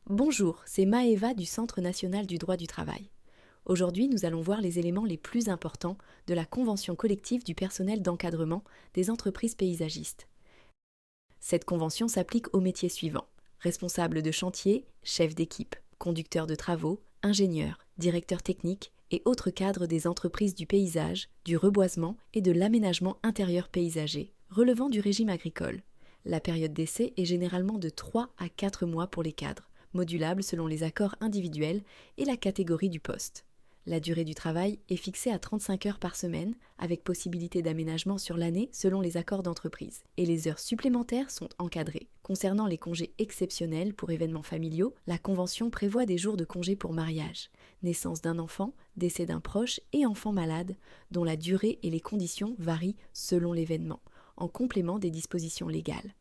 Bonjour, c'est Maëva du Centre national du droit du travail. Aujourd'hui, nous allons voir les éléments les plus importants de la convention collective du personnel d'encadrement des entreprises paysagistes. Cette convention s'applique aux métiers suivants: responsable de chantier, chef d'équipe, conducteur de travaux, ingénieur, directeur technique et autres cadres des entreprises du paysage, du reboisement et de l'aménagement intérieur paysager, relevant du régime agricole. La période d'essai est généralement de 3 à 4 mois pour les cadres, modulable selon les accords individuels et la catégorie du poste. La durée du travail est fixée à 35 heures par semaine, avec possibilité d'aménagement sur l'année selon les accords d'entreprise. Et les heures supplémentaires sont encadrées. Concernant les congés exceptionnels pour événements familiaux, la Convention prévoit des jours de congé pour mariage, naissance d'un enfant, décès d'un proche et enfant malade, dont la durée et les conditions varient selon l'événement, en complément des dispositions légales.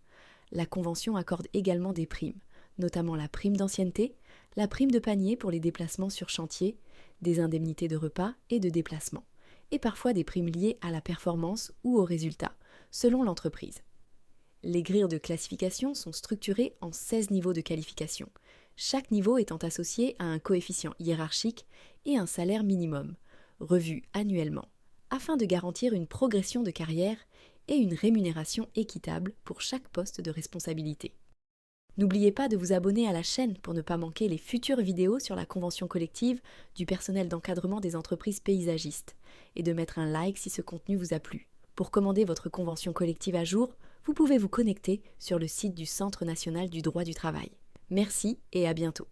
La Convention accorde également des primes, notamment la prime d'ancienneté, la prime de panier pour les déplacements sur chantier, des indemnités de repas et de déplacement, et parfois des primes liées à la performance ou aux résultats, selon l'entreprise. Les grilles de classification sont structurées en 16 niveaux de qualification, chaque niveau étant associé à un coefficient hiérarchique et un salaire minimum, revu annuellement, afin de garantir une progression de carrière et une rémunération équitable pour chaque poste de responsabilité. N'oubliez pas de vous abonner à la chaîne pour ne pas manquer les futures vidéos sur la convention collective du personnel d'encadrement des entreprises paysagistes et de mettre un like si ce contenu vous a plu. Pour commander votre convention collective à jour, vous pouvez vous connecter sur le site du Centre national du droit du travail. Merci et à bientôt.